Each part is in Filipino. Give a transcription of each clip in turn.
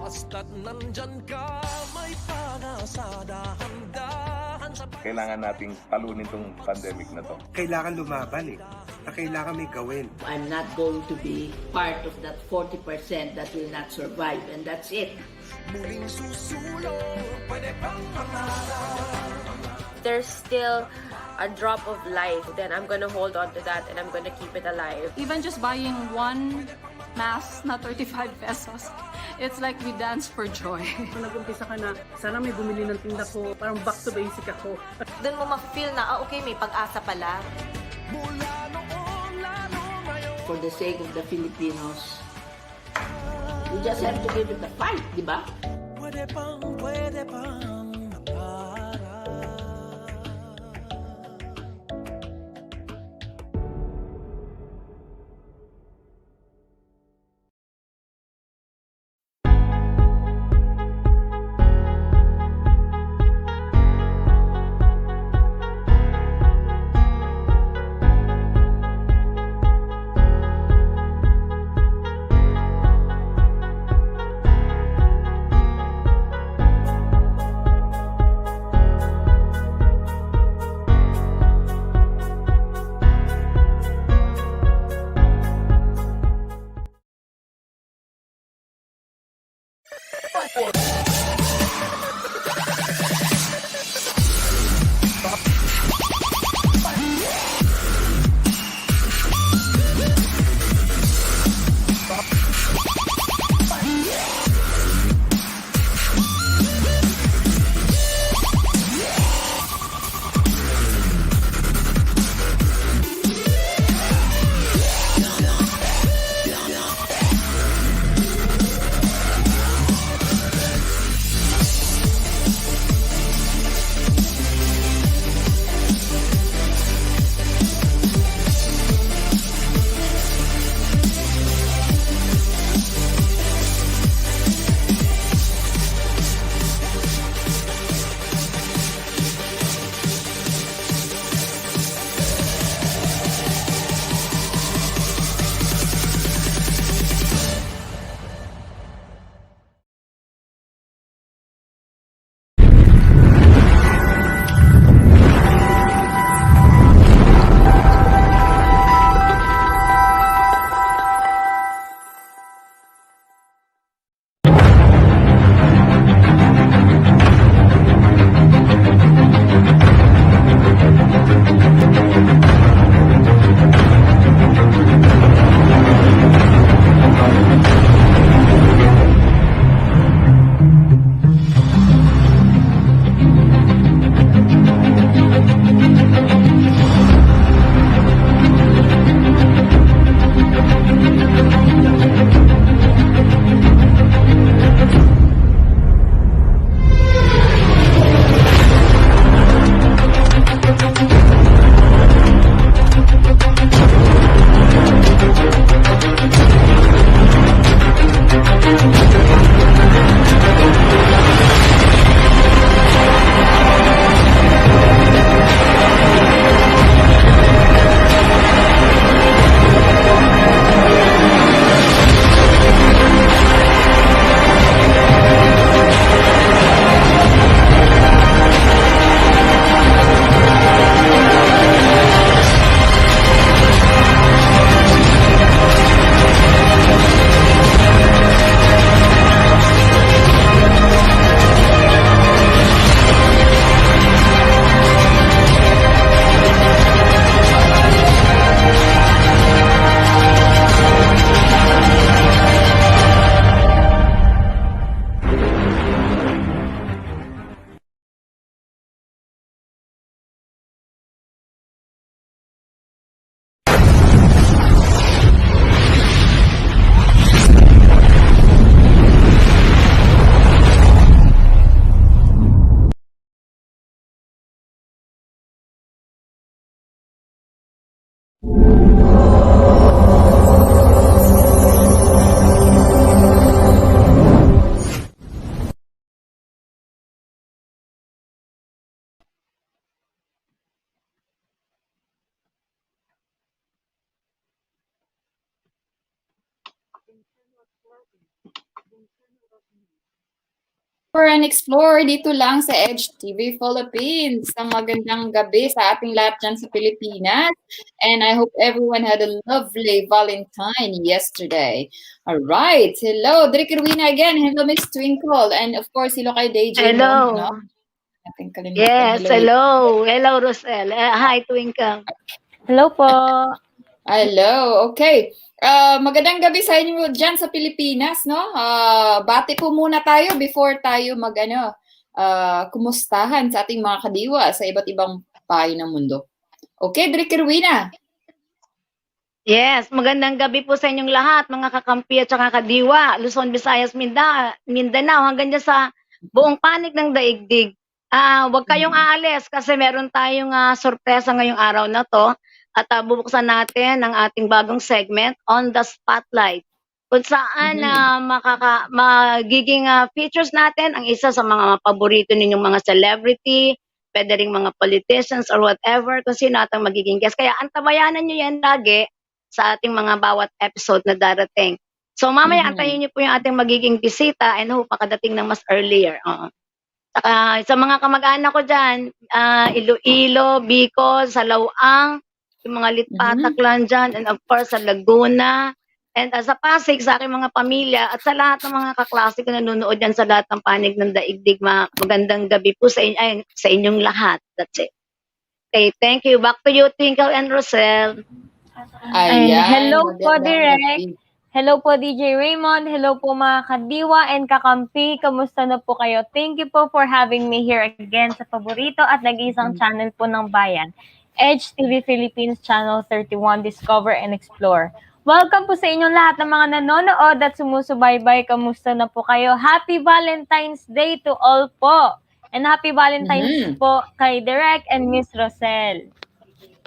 Basta't nandyan ka, may pag-asa, dahan-dahan sa Kailangan nating talunin tong pandemic na to. Kailangan lumaban eh. Na kailangan may gawin. I'm not going to be part of that 40% that will not survive, and that's it. muling susulong, pwede pang pangarap. There's still a drop of life, then I'm gonna hold on to that and I'm gonna keep it alive. Even just buying one mask na 35 pesos, it's like we dance for joy. Kung nag-umpisa ka na, sana may bumili ng tinda ko, parang back to basic ako. Doon mo ma-feel na, okay, may pag-asa pala. Mula noon, lalo ngayon. For the sake of the Filipinos, we just have to give it a fight, di ba? Pwede pang mangarap. And explore dito lang sa Edge TV Philippines. Ang magandang gabi sa ating lahat dyan sa Pilipinas. And I hope everyone had a lovely Valentine yesterday. All right. Hello, Drake Rowena again. Hello, Miss Twinkle. And of course, hello kay DJ Hello. Mon, no? Natin kalimutan. Yes, hello. Hello, Rosel. Hi, Twinkle. Hello po. Hello. Okay. Magandang gabi sa inyo dyan sa Pilipinas, no? Bati po muna tayo before tayo kumustahan sa ating mga kadiwa sa iba't ibang payo ng mundo. Okay, Drake Rowena. Yes, magandang gabi po sa inyong lahat, mga kakampi at saka kadiwa, Luzon, Visayas, Mindanao, hanggang dyan sa buong panig ng daigdig. Huwag kayong aalis kasi meron tayong sorpresa ngayong araw na to. At bubuksan natin ang ating bagong segment, On the Spotlight, kung saan magiging features natin ang isa sa mga paborito ninyong mga celebrity, pwede ring mga politicians or whatever, kung sino atang magiging guest. Kaya antabayanan nyo yan lagi sa ating mga bawat episode na darating. So mamaya antayin nyo po yung ating magiging bisita and hope makadating ng mas earlier. Saka sa mga kamag-anak ko dyan, Iloilo, Bicol, Salauang, yung mga Litpatak lang dyan, and of course sa Laguna, and sa Pasig, sa aking mga pamilya, at sa lahat ng mga kaklase ko nanonood dyan sa lahat ng panig ng daigdig. Magandang gabi po sa inyong lahat. That's it. Okay, thank you. Back to you, Twinkle and Rosel. Ayan, hello po, Direk. Hello po, DJ Raymond. Hello po, mga kadiwa and kakampi. Kamusta na po kayo? Thank you po for having me here again sa paborito at nag-iisang channel po ng bayan, Edge TV Philippines Channel 31, Discover and Explore. Welcome po sa inyong lahat ng mga nanonood at sumusubaybay. Kamusta na po kayo? Happy Valentine's Day to all po. And happy Valentine's po kay Direk and Miss Rosel.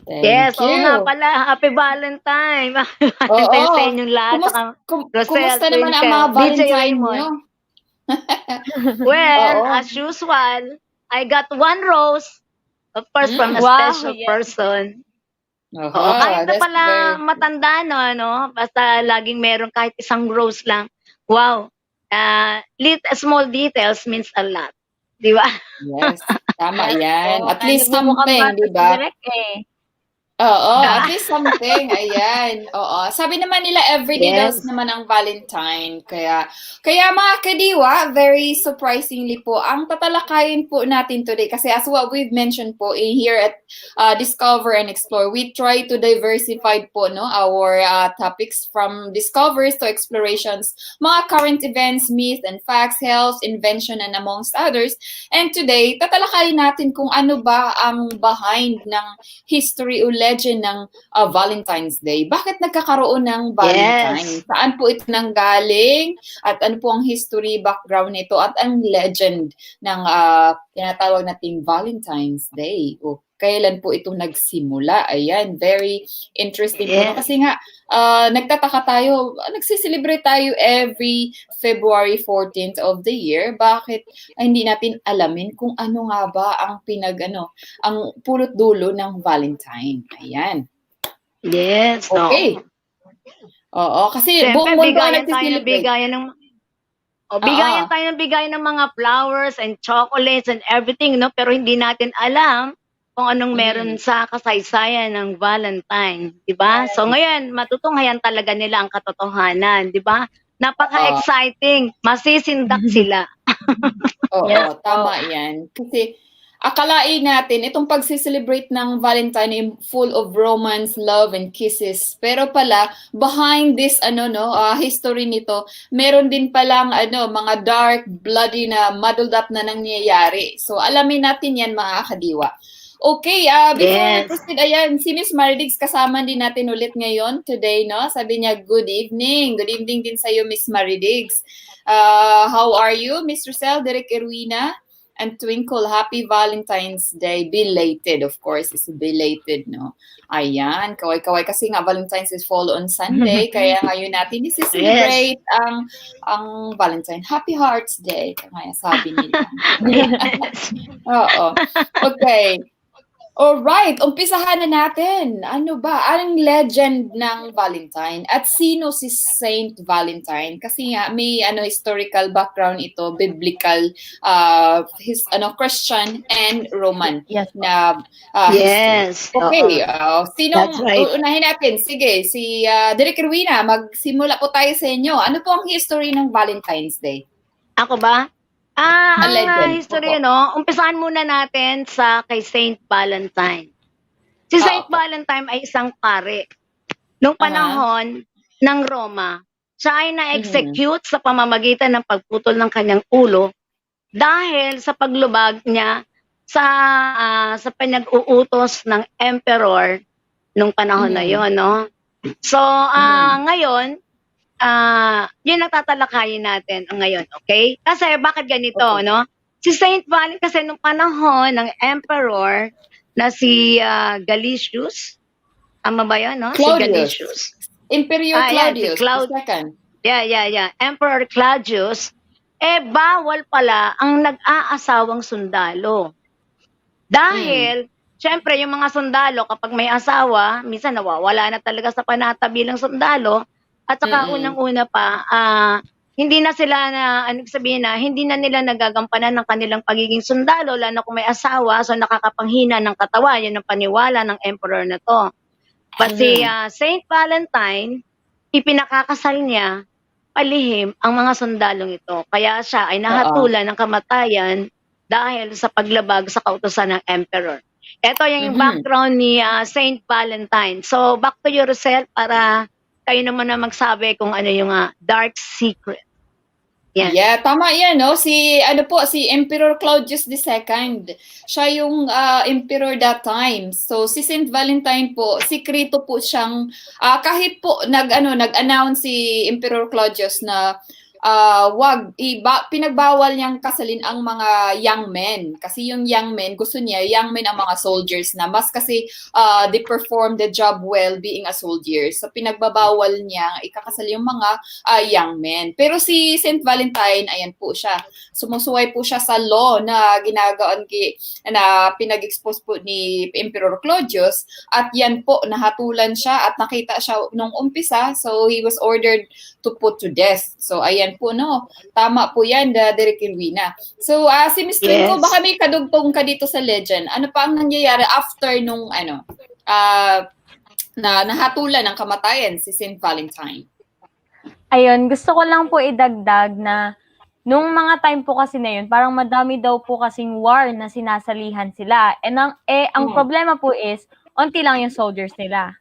Yes, oo nga pala. Happy Valentine. Valentine sa inyong lahat. Kumusta naman ang mga Valentine nyo? Well, as usual, I got one rose. Of course, from a special person. Kahit na pala matanda, no? Basta laging meron kahit isang rose lang. Wow. Small details means a lot. Di ba? Yes, tama yan. At least something, di ba? At least something. Ayan. Oo. Sabi naman nila, everyday daws naman ang Valentine. Kaya mga kadiwa, very surprisingly po, ang tatalakayin po natin today, kasi as what we've mentioned po here at Discover and Explore, we try to diversify po our topics from discoveries to explorations, mga current events, myth and facts, health, invention, and amongst others. And today, tatalakayin natin kung ano ba ang behind ng history o legend ng Valentine's Day. Bakit nagkakaroon ng Valentine? Saan po ito nanggaling? At ano po ang history, background nito? At ang legend ng tinatawag nating Valentine's Day? O kailan po ito nagsimula? Ayan, very interesting po. Kasi nga, nagtataka tayo, nagsiselebrate tayo every February 14th of the year. Bakit hindi natin alamin kung ano nga ba ang ang pulot dulo ng Valentine? Ayan. Yes. Okay. Oo, kasi buong mundo nagsiselebrate. Bigayan tayo ng bigayan ng mga flowers and chocolates and everything, no? Pero hindi natin alam kung anong meron sa kasaysayan ng Valentine, di ba? So ngayon, matutunghayan talaga nila ang katotohanan, di ba? Napaka-exciting, masisindak sila. Oo, tama yan. Kasi akalain natin, itong pagsiselebrate ng Valentine full of romance, love, and kisses. Pero pala, behind this history nito, meron din palang mga dark, bloody na muddled up na nangyayari. So alamin natin yan, mga kadiwa. Okay, before we proceed, ayan, si Miss Maridig's kasama din natin ulit ngayon, today, no? Sabi niya, good evening. Good evening din sa'yo, Miss Maridig's. How are you, Miss Rosel, Derek Erwina, and Twinkle? Happy Valentine's Day. Belated, of course, is belated, no? Ayan, kaway-kaway. Kasi nga, Valentine's is fall on Sunday, kaya ngayon natin isi-celebrate ang Valentine. Happy Hearts Day, kaya sabi nila. Oo. Okay. Alright, umpisahan na natin. Ano ba? Anong legend ng Valentine? At sino si Saint Valentine? Kasi nga may historical background ito, biblical, Christian and Roman Yes. na history. Yes. Okay, sinong That's right. uunahin natin? Sige, si Direk Rowena, magsimula po tayo sa inyo. Ano po ang history ng Valentine's Day? Ako ba? A Ang legend. history, Opo. no? Umpisahan muna natin sa kay Saint Valentine. Si Saint Opo. Valentine ay isang pare. Nung panahon ng Roma, siya ay na-execute sa pamamagitan ng pagputol ng kanyang ulo dahil sa paglubag niya sa pinag-uutos ng emperor nung panahon na yon, no? So, ngayon, yun ang tatalakayin natin ngayon, okay? Kasi bakit ganito, no? Si Saint Valentine kasi nung panahon ng emperor na si Galicius, tama ba yun, no? Si Claudius. Galicius. Emperor Yan, si Claudius II. Yeah. Emperor Claudius, bawal pala ang nag-aasawang sundalo. Dahil, syempre, yung mga sundalo, kapag may asawa, minsan nawawala na talaga sa panatabilang sundalo. At saka unang-una pa, hindi na sila hindi na nila nagagampanan ng kanilang pagiging sundalo, lalo kung may asawa, so nakakapanghina ng katawan, yun ang paniwala ng emperor na to. But si Saint Valentine, ipinakakasal niya, palihim ang mga sundalong ito. Kaya siya ay nahatulan ng kamatayan dahil sa paglabag sa kautusan ng emperor. Ito yung background ni Saint Valentine. So, back to yourself para kayo naman na magsabi kung ano yung dark secret. Yan. Yeah, tama yan, no? Si Emperor Claudius II. Siya yung emperor that time. So si Saint Valentine po, sikreto po siyang kahit po nag-announce si Emperor Claudius na pinagbawal niyang kasalin ang mga young men. Kasi yung young men, gusto niya, young men ang mga soldiers na mas kasi they perform the job well being a soldier. So pinagbabawal niya ikakasal yung mga young men. Pero si Saint Valentine, ayan po siya. Sumusuway po siya sa law na ginagaon na pinag-expose po ni Emperor Claudius. At yan po, nahatulan siya at nakita siya nung umpisa. So he was ordered to put to death. So ayan po, no? Tama po yan, Direk Rowena. So, si Miss Twinkle, baka may kadugtong ka dito sa legend. Ano pa ang nangyayari after nung, na nahatulan ng kamatayan si Saint Valentine? Ayun, gusto ko lang po idagdag na nung mga time po kasi na yun, parang madami daw po kasing war na sinasalihan sila. Ang problema po is, onti lang yung soldiers nila.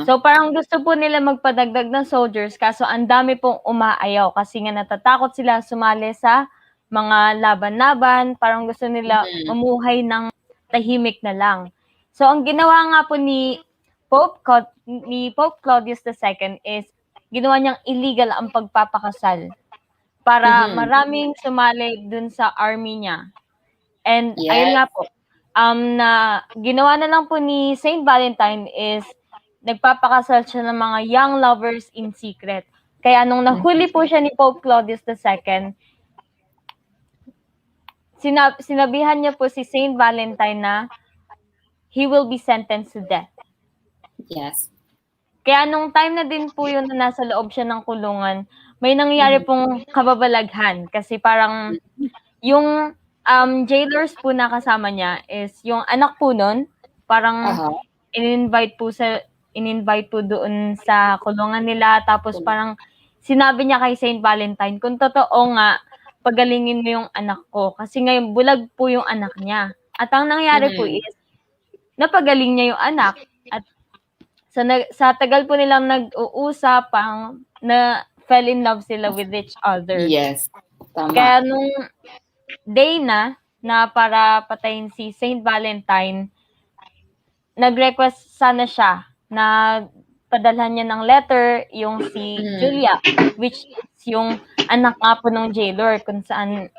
So parang gusto po nila magpadagdag ng soldiers kaso ang dami pong umaayaw kasi nga natatakot sila sumali sa mga laban-laban, parang gusto nila mamuhay ng tahimik na lang. So ang ginawa nga po ni Pope Claudius II is ginawa niyang illegal ang pagpapakasal para maraming sumali dun sa army niya. And ayun nga po, na ginawa na lang po ni Saint Valentine is nagpapakasal siya ng mga young lovers in secret. Kaya nung nahuli po siya ni Pope Claudius II, sinabihan niya po si Saint Valentine na he will be sentenced to death. Yes. Kaya nung time na din po yun na nasa loob siya ng kulungan, may nangyari pong kababalaghan. Kasi parang yung jailers po na kasama niya is yung anak po nun, parang in-invite po doon sa kulungan nila. Tapos parang sinabi niya kay Saint Valentine, kung totoo nga, pagalingin mo yung anak ko. Kasi ngayon, bulag po yung anak niya. At ang nangyari po is, napagaling niya yung anak. At sa tagal po nilang nag-uusap, na fell in love sila with each other. Yes, tama. Kaya nung day na para patayin si Saint Valentine, nag-request sana siya na padalhan niya ng letter yung si Julia, which is yung anak nga po ng jailer, kung saan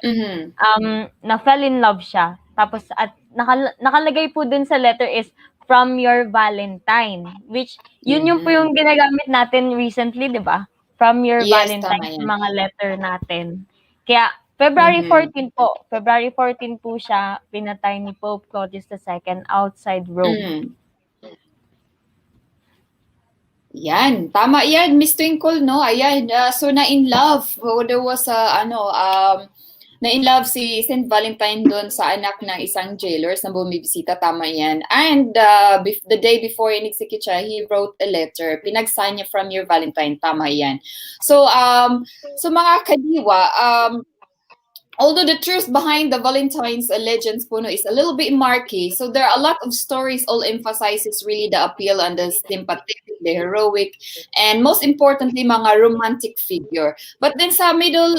na fell in love siya. Tapos at nakalagay po dun sa letter is from your Valentine, which yun yung po yung ginagamit natin recently, di ba? From your Valentine, mga letter natin. Kaya February Mhm. 14 po. February 14 po siya pinatay ni Pope Claudius II outside Rome. Yan, tama yan, Miss Twinkle, no? Ayan, so na-in love. Oh, there was na-in love si Saint Valentine doon sa anak ng isang jailers na bumibisita, tama yan. And the day before in-execute siya, he wrote a letter. Pinag-sign niya from your Valentine, tama yan. So, so mga kadiwa, although the truth behind the Valentine's legends puno is a little bit murky, so there are a lot of stories all emphasizes really the appeal and the sympathetic, the heroic, and most importantly, mga romantic figure. But then sa middle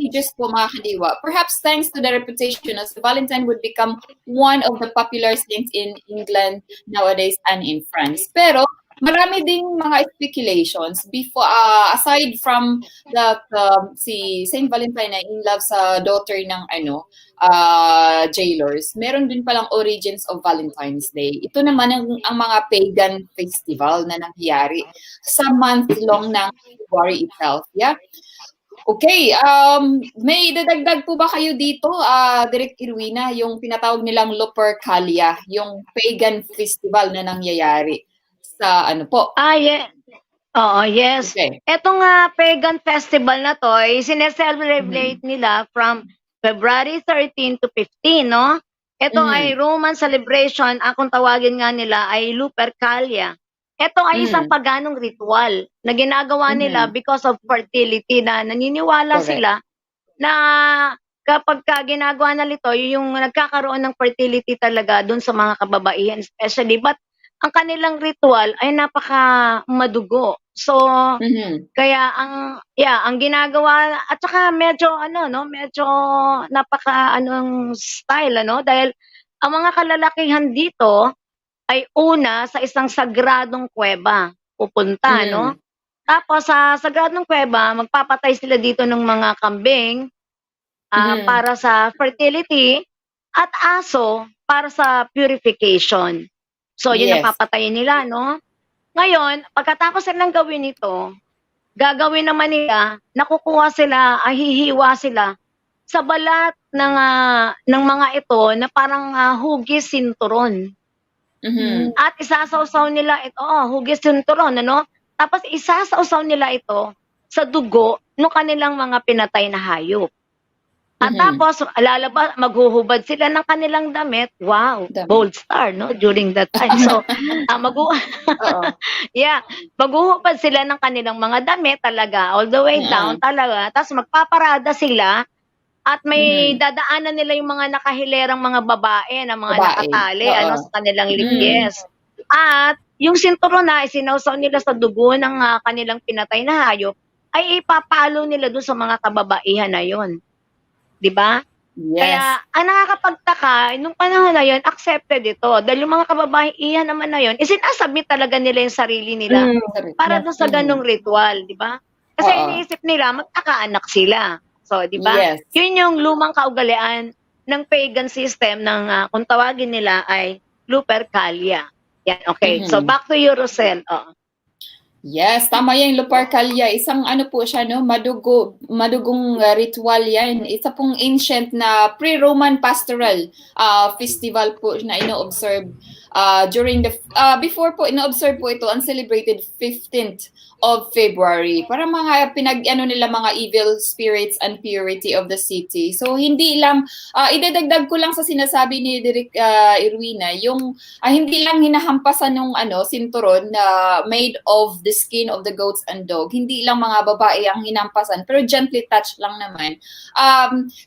ages po mga kadiwa, perhaps thanks to the reputation as Valentine would become one of the popular saints in England nowadays and in France. Pero marami ding mga speculations before aside from the si Saint Valentine na in love sa daughter ng jailers, meron din palang origins of Valentine's Day. Ito naman ang mga pagan festival na nangyayari sa month long ng February itself. Yeah. Okay, may dadagdag po ba kayo dito, Direk Irwina, yung tinatawag nilang Lupercalia, yung pagan festival na nangyayari sa ano po? Yeah. Oo, yes. Okay. Etong pagan festival na to, sineselebrate nila from February 13 to 15, no? Ito ay Roman celebration, kung tawagin nga nila ay Lupercalia. Ito ay isang paganong ritual na ginagawa nila because of fertility, na naniniwala sila na kapag ginagawa nila ito, yung nagkakaroon ng fertility talaga dun sa mga kababaihan especially. But ang kanilang ritual ay napaka madugo. So, kaya ang ginagawa, at saka medyo medyo napaka style, dahil ang mga kalalakihan dito ay una sa isang sagradong kuweba pupunta, no? Tapos sa sagradong kuweba, magpapatay sila dito ng mga kambing para sa fertility, at aso para sa purification. So, yun ang papatayin nila, no? Ngayon, pagkatapos nilang gawin ito, gagawin naman nila, hihiwa sila sa balat ng mga ito na parang hugis sinturon. At isasawsaw nila ito, hugis sinturon, ano? Tapos isasawsaw nila ito sa dugo ng kanilang mga pinatay na hayop. At tapos, maghuhubad sila ng kanilang damit. Wow, bold star, no? During that time. So, maghuhubad sila ng kanilang mga damit talaga, all the way down talaga. Tapos magpaparada sila at may dadaanan nila yung mga nakahilerang mga babae na mga nakatali sa kanilang ligyes. At yung sinturon na isinawsaw nila sa dugo ng kanilang pinatay na hayop ay ipapalo nila doon sa mga kababaihan na yon. 'Di ba? Yes. Kaya ang nakakapagtaka, nung panahon na yon, accepted ito. Dahil yung mga kababaihan naman na yon, isinasubmit talaga nila yung sarili nila para doon sa ganong ritual, 'di ba? Kasi iniisip nila magkakaanak sila. So, 'di ba? Yun yung lumang kaugalian ng pagan system ng kung tawagin nila ay Lupercalia. Yan, okay. So back to you, Rosel. Yes, tama yan, Lupercalia. Isang po siya, no? Madugong ritual yan. Isa pong ancient na pre-Roman pastoral festival po na ino-observe during the, before po, ino-observe po ito, uncelebrated 15th of February. Para mga nila mga evil spirits and purity of the city. So, hindi lang, idadagdag ko lang sa sinasabi ni Direk Irwina, yung hindi lang hinahampasan ng sinturon na made of the skin of the goats and dog. Hindi lang mga babae ang hinampasan, pero gently touch lang naman.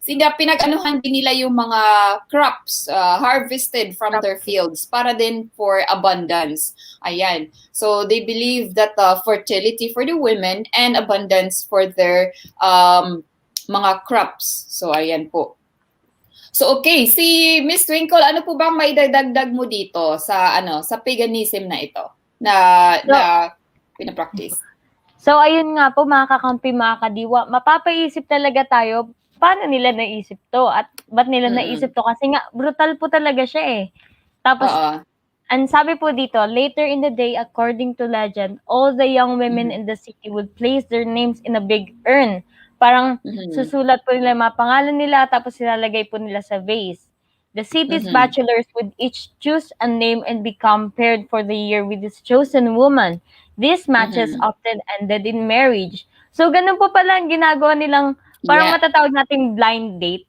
Pinag-anuhan din nila yung mga crops harvested from their fields para din for abundance. Ayan. So they believe that fertility for the women and abundance for their mga crops. So ayan po. So okay, si Miss Twinkle, ano po bang maidagdag mo dito sa sa paganism na ito na pinapractice? So ayun nga po mga kakampi, mga kadiwa, mapapaisip talaga tayo paano nila naisip to at ba't nila naisip to, kasi nga brutal po talaga siya eh. Tapos ang sabi po dito, later in the day, according to legend, all the young women in the city would place their names in a big urn Parang Mhm. susulat po nila yung mga pangalan nila tapos ilalagay po nila sa vase. The city's bachelors would each choose a name and become paired for the year with this chosen woman. These matches often ended in marriage. So, ganun po pala ang ginagawa nilang, parang Yeah. matatawag nating blind date.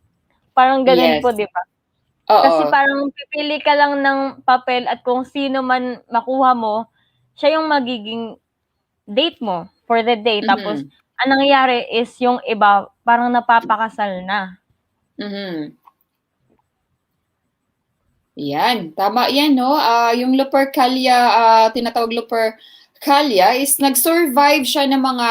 Parang ganun Yes. po, di ba? Kasi Oo. parang pipili ka lang ng papel at kung sino man makuha mo, siya yung magiging date mo for the day. Tapos, ang nangyayari is yung iba, parang napapakasal na. Mhm. Yan, tama yan, no? Yung Lupercalia, tinatawag Lupercalia, is nag-survive siya ng mga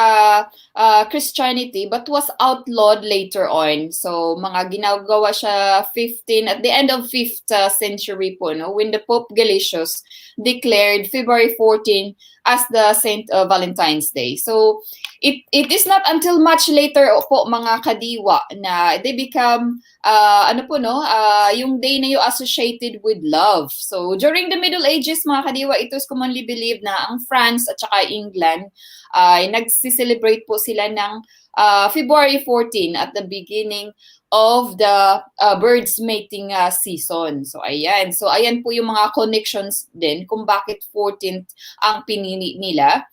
Christianity but was outlawed later on. So, mga ginagawa siya at the end of 5th century po, no? When the Pope Gelasius declared February 14 as the Saint Valentine's Day. So, it is not until much later po, mga kadiwa, na they become yung day na yung associated with love. So, during the Middle Ages, mga kadiwa, it was commonly believed na ang France at saka England ay nagsiselebrate po sila ng February 14 at the beginning of the birds mating season. So, ayan. So, ayan po yung mga connections din kung bakit 14th ang pinili nila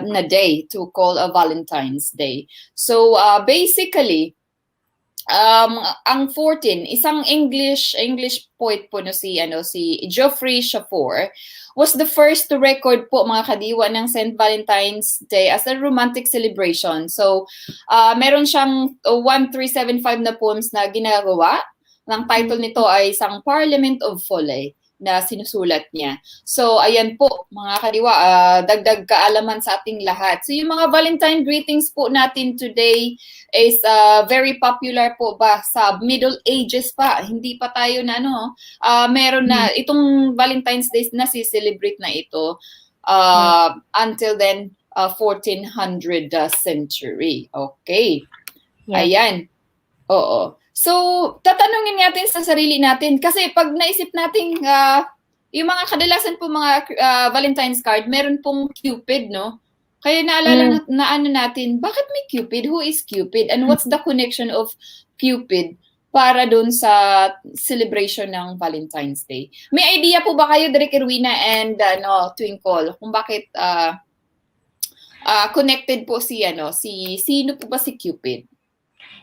na day to call a Valentine's Day. So, basically, ang 14, isang English poet po, no, si Geoffrey Chaucer was the first to record po, mga kadiwa, ng St. Valentine's Day as a romantic celebration. So, meron siyang 1375 na poems na ginagawa. Ang title nito ay isang Parliament of Folly na sinusulat niya. So, ayan po, mga kadiwa, dagdag kaalaman sa ating lahat. So, yung mga Valentine greetings po natin today is very popular po ba sa Middle Ages pa. Hindi pa tayo na meron na itong Valentine's Day na si-celebrate na ito until then 1400 century. Okay. Yeah. Ayan. Oo. So, tatanungin natin sa sarili natin kasi pag naisip natin yung mga kadalasan po mga Valentine's card, meron pong Cupid, no? Kaya naalala natin, bakit may Cupid? Who is Cupid? And what's the connection of Cupid para dun sa celebration ng Valentine's Day? May idea po ba kayo, Direk Erwina and Twinkle, kung bakit connected po sino po ba si Cupid?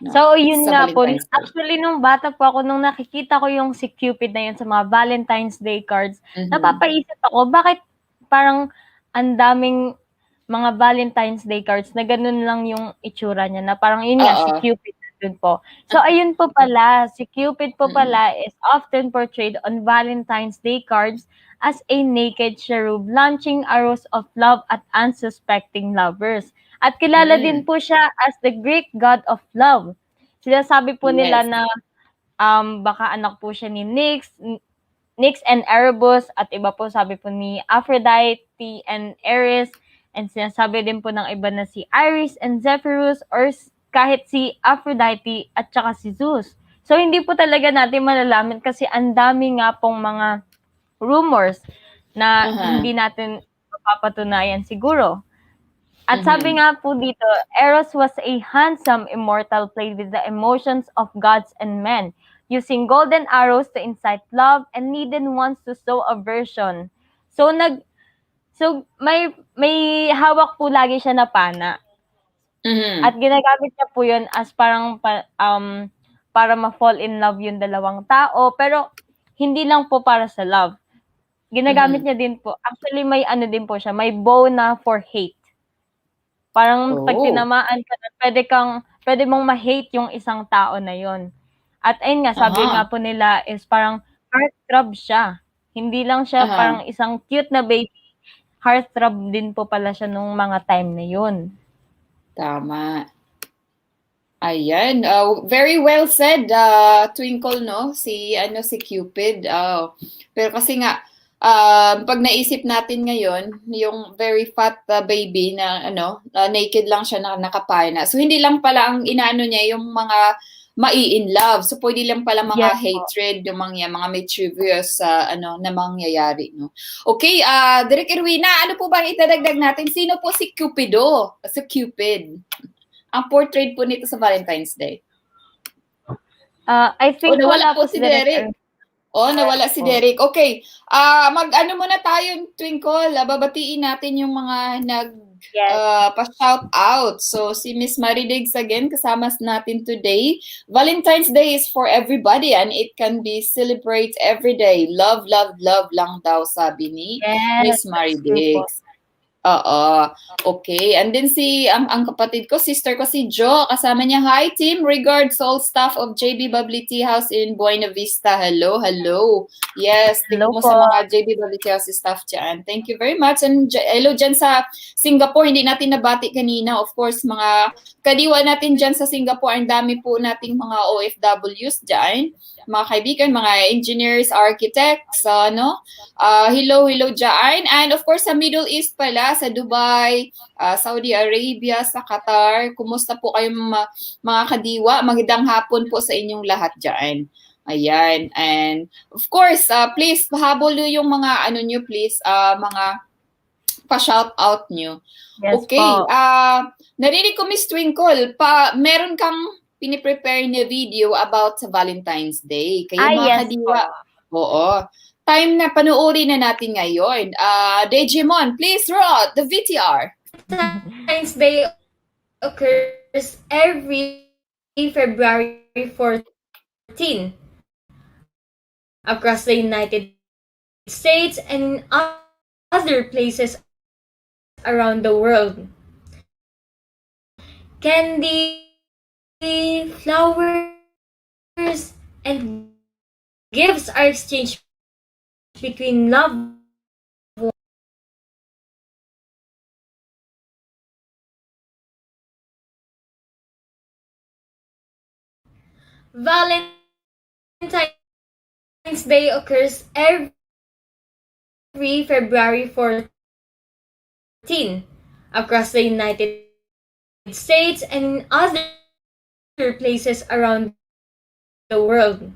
No, so, yun nga po. Valentine's Day. Actually, nung bata po ako, nung nakikita ko yung si Cupid na yun sa mga Valentine's Day cards, napapaisip ako, bakit parang ang daming mga Valentine's Day cards na ganun lang yung itsura niya, na parang yun nga, si Cupid dun po. So, ayun po pala, si Cupid po pala is often portrayed on Valentine's Day cards as a naked cherub launching arrows of love at unsuspecting lovers. At kilala din po siya as the Greek god of love. Sinasabi po nila na baka anak po siya ni Nyx and Erebus, at iba po sabi po ni Aphrodite and Ares, and sinasabi din po ng iba na si Iris and Zephyrus, or kahit si Aphrodite at saka si Zeus. So, hindi po talaga natin malalaman kasi ang dami nga pong mga rumors na hindi natin mapapatunayan siguro. At sabi nga po dito, Eros was a handsome immortal played with the emotions of gods and men, using golden arrows to incite love and needing ones to sow aversion. So may hawak po lagi siya na pana. At ginagamit niya po 'yun as parang para ma-fall in love yung dalawang tao, pero hindi lang po para sa love. Ginagamit niya din po. Actually, may din po siya, may bow na for hate. Parang pag tinamaan ka na, pwede mong ma-hate yung isang tao na yon. At ayun nga, sabi nga po nila is parang heartthrob siya. Hindi lang siya parang isang cute na baby. Heartthrob din po pala siya nung mga time na yun. Tama. Ayan, very well said, Twinkle, no? Si Cupid. Pero kasi nga, pag naisip natin ngayon, yung very fat baby na naked lang siya na nakapana. So hindi lang pala ang inaano niya yung mga mai-in love. So pwede lang pala mga hatred, yung mga mischievous na mangyayari, no. Okay, Direk Erwina, ano po ba itadagdag natin? Sino po si Cupido? Si Cupid. ang portrait po nito sa Valentine's Day? I think nawala wala po si Derek. Nawala si Derek. Okay. Mag-ano muna tayo, Twinkle. Babatiin natin yung mga pa-shout out. So, si Miss Maridigs again, kasama natin today. Valentine's Day is for everybody and it can be celebrated every day. Love, love, love lang daw, sabi ni Miss Maridigs. Okay. And then ang kapatid ko, sister ko si Jo, kasama niya, hi team, regards all staff of JB Bubbly Tea House in Buena Vista. Hello, hello. Yes, Hello mo po. sa mga JB Bubbly Tea House staff dyan. Thank you very much. And hello dyan sa Singapore, hindi natin nabati kanina. Of course, mga kadiwa natin dyan sa Singapore, ang dami po nating mga OFWs dyan. Mga kaibigan, mga engineers, architects, hello dyan. And of course, sa Middle East pala, sa Dubai, Saudi Arabia, sa Qatar. Kumusta po kayong mga kadiwa? Magandang hapon po sa inyong lahat dyan. Ayan. And of course, please, pahabol yung mga nyo, please, mga pa-shout out nyo. Yes, okay. po. Narinig ko, Miss Twinkle, meron kang piniprepare na video about sa Valentine's Day. Kaya mga yes, kadiwa, oo. Time na panuorin na natin ngayon. Digimon, please roll the VTR. Valentine's Day occurs every February 14 across the United States and other places around the world. Candy, flowers, and gifts are exchanged between loved ones. Valentine's Day occurs every February 14 across the United States and other places around the world.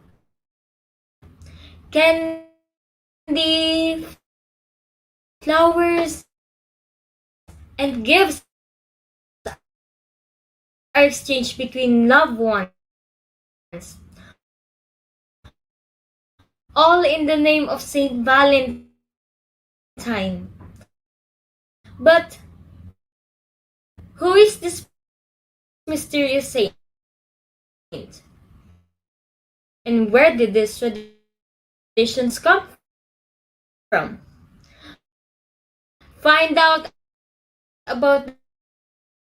Candy, flowers, and gifts are exchanged between loved ones, all in the name of Saint Valentine. But who is this mysterious saint? And where did these traditions come from? Find out about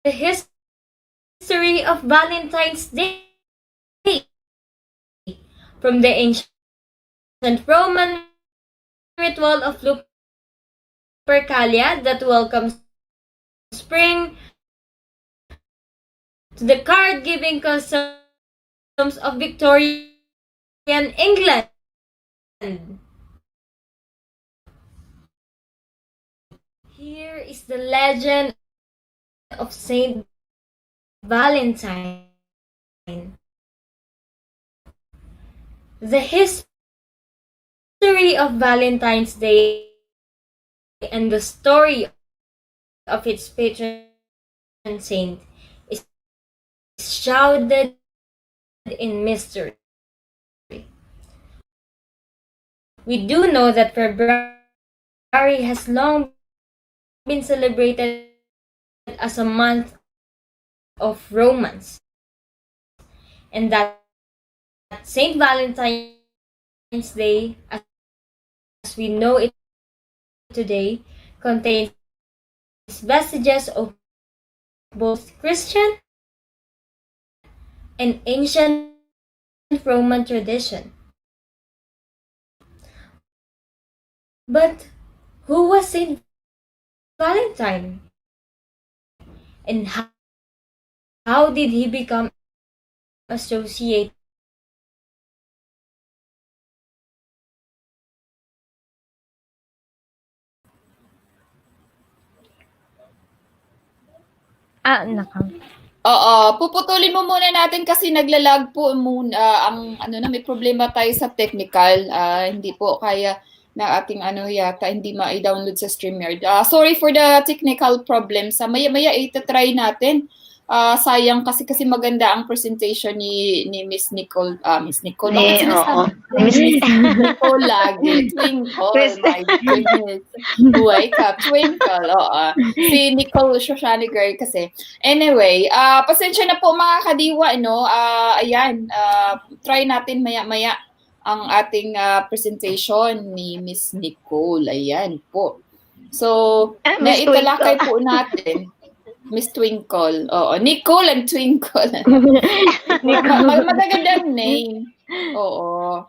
the history of Valentine's Day from the ancient Roman ritual of Lupercalia that welcomes spring to the card-giving customs of Victorian England. Here is the legend of Saint Valentine. The history of Valentine's Day and the story of its patron saint is shrouded in mystery. We do know that February has long been celebrated as a month of romance, and that Saint Valentine's Day, as we know it today, contains vestiges of both Christian and ancient Roman tradition. But who was Saint Valentine? And how did he become associated? Puputulin mo muna natin kasi naglalag po muna may problema tayo sa technical. Hindi po kaya na ating yata hindi ma-download sa StreamYard. Sorry for the technical problems. Maya-maya itatry natin. sayang kasi maganda ang presentation ni Miss Nicole. Miss Nicole, bakit oo. sinasabi Miss Nicole lagi? Twinkle, my goodness. Wake up, twinkle. Oo. Si Nicole Shoshani girl kasi. Anyway, pasensya na po mga kadiwa, no? Ayan, try natin maya-maya ang ating presentation ni Miss Nicole. Ayan po. So, Miss naitalakay Twinkle. po natin. Miss Twinkle. Oo, Nicole and Twinkle. Magagandang name. Oo.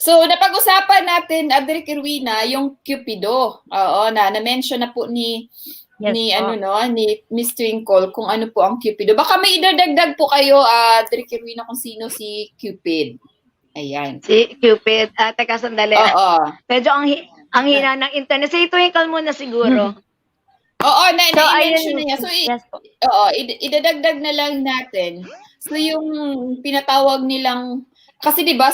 So, napag-usapan natin, Adric Irwina, yung Cupido. Oo, na-mention na po ni Miss Twinkle kung ano po ang Cupido. Baka may idadagdag po kayo, Adric Irwina, kung sino si Cupid. Ayan. Si Cupid. Teka, sandali. Oo. Medyo ang hina ng internet. Si Twinkle muna siguro. Oo, ayun, na-mention na niya. So, yes po. idadagdag na lang natin. So, yung pinatawag nilang, kasi di ba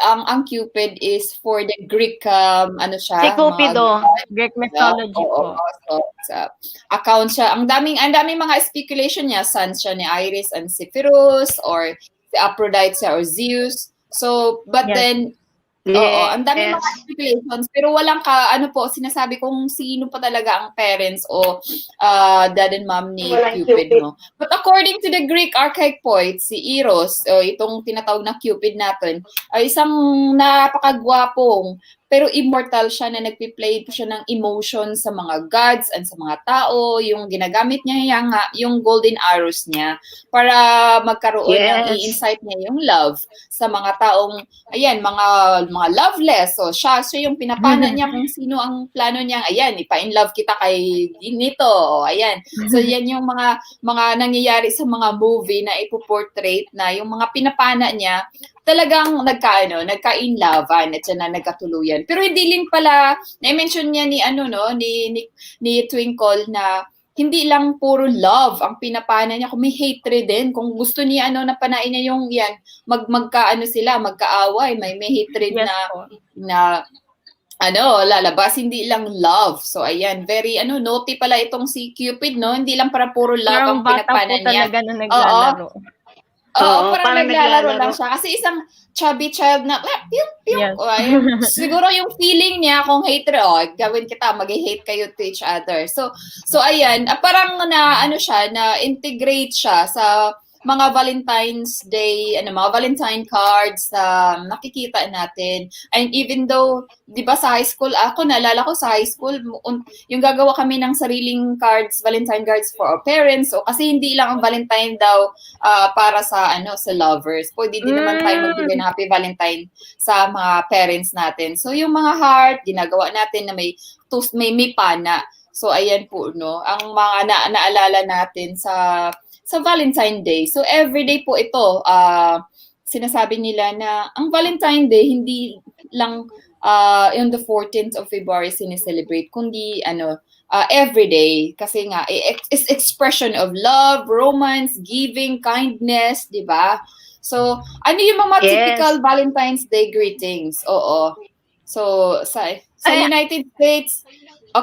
ang Cupid is for the Greek, ano siya? Si Cupido. Greek mythology po. So, sa account siya. Ang daming mga speculation niya. Son siya ni Iris and Zephyrus, or si Aphrodite siya, or Zeus. So, but then, oo, ang daming mga speculations, pero walang sinasabi kung sino pa talaga ang parents o dad and mom ni Cupid, no? But according to the Greek archaic poets, si Eros, itong tinatawag na Cupid natin, ay isang napakagwapong pero immortal siya na nagpi-play po siya ng emotion sa mga gods and sa mga tao. Yung ginagamit niya yung golden arrows niya para magkaroon ng i-insight niya yung love sa mga taong, ayan, mga loveless. So, siya yung pinapana niya kung sino ang plano niya. Ayan, ipa-in love kita kay nito. Ayan. So, yan yung mga nangyayari sa mga movie na ipoportrait na yung mga pinapana niya talagang nagka-inlavan at na nagkatuluyan. Pero hindi din pala, na-mention niya ni Twinkle na hindi lang puro love ang pinapana niya, kung may hatred din. Kung gusto niya napanain niya yung yan, magkaaway, may hatred na lalabas, hindi lang love. So, ayan, very, naughty pala itong si Cupid, no? Hindi lang para puro love ang pinapana niya. Talaga na naglalaro. Oo, parang naglalaro lang siya. Kasi isang chubby child na, Yes. siguro yung feeling niya kung hatred, gawin kita, mag-hate kayo to each other. So ayan, parang na-integrate siya sa mga Valentine's Day, mga Valentine cards na nakikita natin. And even though, di ba sa high school, naalala ko sa high school, yung gagawa kami ng sariling cards, Valentine cards for our parents. So, kasi hindi lang ang Valentine daw para sa lovers. Pwede din naman tayo magbigay ng Happy Valentine sa mga parents natin. So, yung mga heart, ginagawa natin na may pana. So, ayan po, no? Ang mga naalala natin sa Valentine Day. So, everyday po ito, sinasabi nila na ang Valentine Day, hindi lang on the 14th of February sineselebrate, kundi everyday. Kasi nga, it's expression of love, romance, giving, kindness, di ba? So, ano yung mga typical Valentine's Day greetings? Oo. So, sa United States,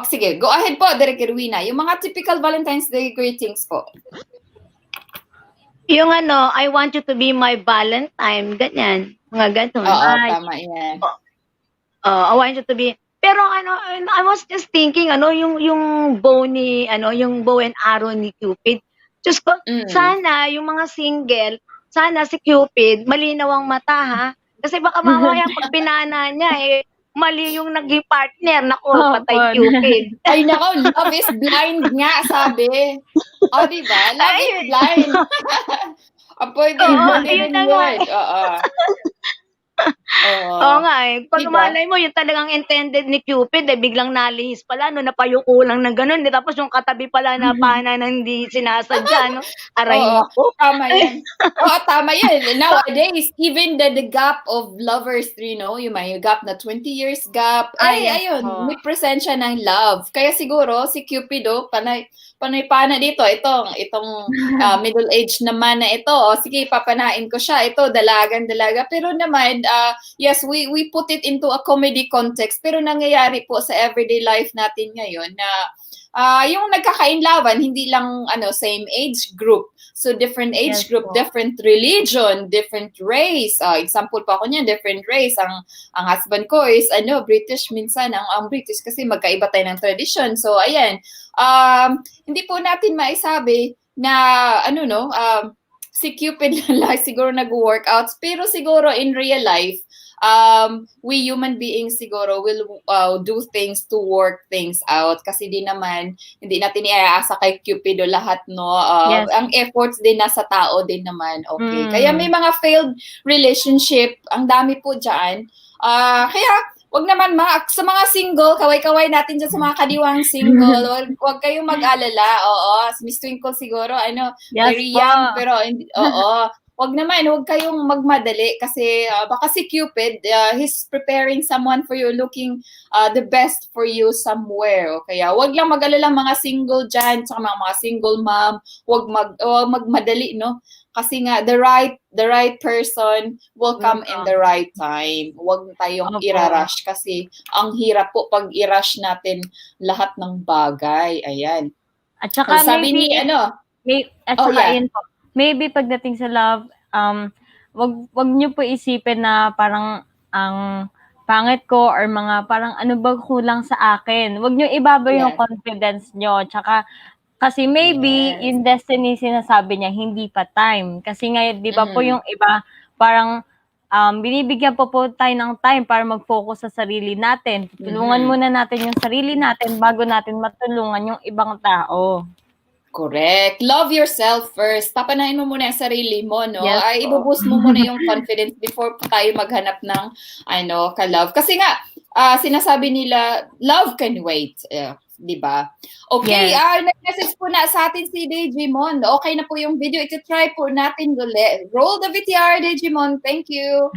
sige, go ahead po, Direk Irwina. Yung mga typical Valentine's Day greetings po. Yung I want you to be my Valentine, ganyan. Mga ganun. Oo, tama yan. I want you to be. Pero I was just thinking, yung bow ni, yung bow and arrow ni Cupid. Diyos ko, sana yung mga single, sana si Cupid, malinaw ang mata, ha? Kasi baka mamaya pag pinana niya, mali yung naging partner. Naku, patay Cupid. Ay, nako, love is blind nga, sabi. Diba? Love is blind. Pwede yun na nga. Oo nga Pag malay mo, yung talagang intended ni Cupid, biglang nalihis pala, napayuko lang na gano'n. Tapos yung katabi pala na pana na hindi sinasadya, Aray mo po. Tama yan. Tama yan. Nowadays, even the gap of lovers, yung may gap na 20 years gap, ayun, may presensya ng love. Kaya siguro, si Cupid, panay-pana dito, itong middle age naman na ito, sige, papanain ko siya, ito, dalaga. Pero naman, yes, we put it into a comedy context, pero nangyayari po sa everyday life natin ngayon na yung nagkakainlawan, hindi lang same age group. So different age Yes group, po. different religion, different race. Example pa ako niyan, different race. Ang husband ko is British minsan. Ang British kasi magkaiba tayo ng tradition. So ayan, hindi po natin maisabi na si Cupid lang siguro nag-workouts, pero siguro in real life, we human beings siguro will do things to work things out kasi hindi natin iaasa kay Cupido lahat, no? Yes. Ang efforts din nasa tao din naman, okay? Mm. Kaya may mga failed relationship, ang dami po dyan. Kaya wag naman sa mga single, kaway-kaway natin dyan sa mga kadiwang single. Wag kayong mag-alala. Oo, si Miss Twinkle siguro, Yes very po. young, pero oo. Wag kayong magmadali kasi baka si Cupid, he's preparing someone for you, looking the best for you somewhere. Kaya wag lang mag-alala mga single dyan, tsaka mga single mom, wag magmadali, no? Kasi nga the right person will come in the right time. Wag tayong irarush kasi ang hirap po pag i-rush natin lahat ng bagay. Ayan. At saka sabi maybe, yun po, maybe pagdating sa love, wag niyo po isipin na parang ang pangit ko or mga parang ano ba kulang sa akin. Wag niyo ibaba yung confidence niyo. Tsaka kasi maybe yung destiny sinasabi niya hindi pa time. Kasi ngayon, 'di ba po yung iba parang binibigyan po tayo ng time para mag-focus sa sarili natin. Tulungan muna natin yung sarili natin bago natin matulungan yung ibang tao. Correct. Love yourself first. Papanahin mo muna yung sarili mo, no? Yes, Ibuboost mo muna yung confidence before tayo maghanap ng ka-love. Kasi nga, sinasabi nila, love can wait. Di ba? Okay, nag-message po na sa atin si Digimon. Okay na po yung video. Ito-try po natin ulit. Roll the VTR, Digimon. Thank you.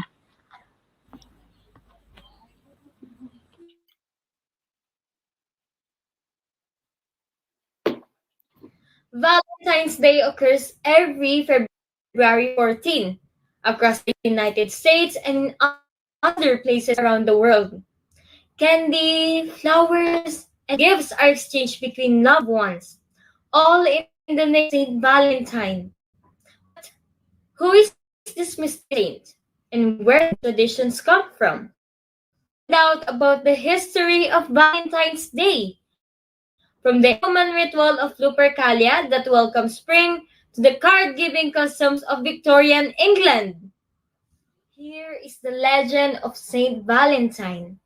Valentine's Day occurs every February 14 across the United States and other places around the world. Candy, flowers, and gifts are exchanged between loved ones, all in the name of Saint Valentine. But who is this mysterious saint, and where do traditions come from? Find out about the history of Valentine's Day, from the human ritual of Lupercalia that welcomes spring to the card-giving customs of Victorian England. Here is the legend of Saint Valentine.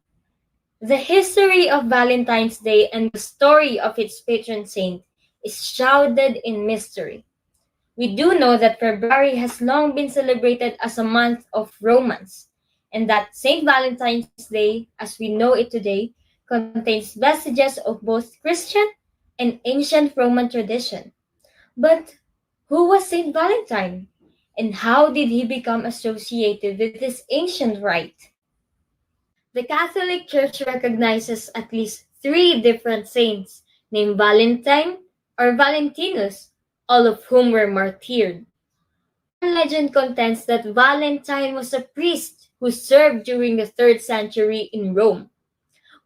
The history of Valentine's Day and the story of its patron saint is shrouded in mystery. We do know that February has long been celebrated as a month of romance, and that Saint Valentine's Day, as we know it today, contains vestiges of both Christian and ancient Roman tradition. But who was Saint Valentine, and how did he become associated with this ancient rite? The Catholic Church recognizes at least 3 different saints named Valentine or Valentinus, all of whom were martyred. One legend contends that Valentine was a priest who served during the 3rd century in Rome.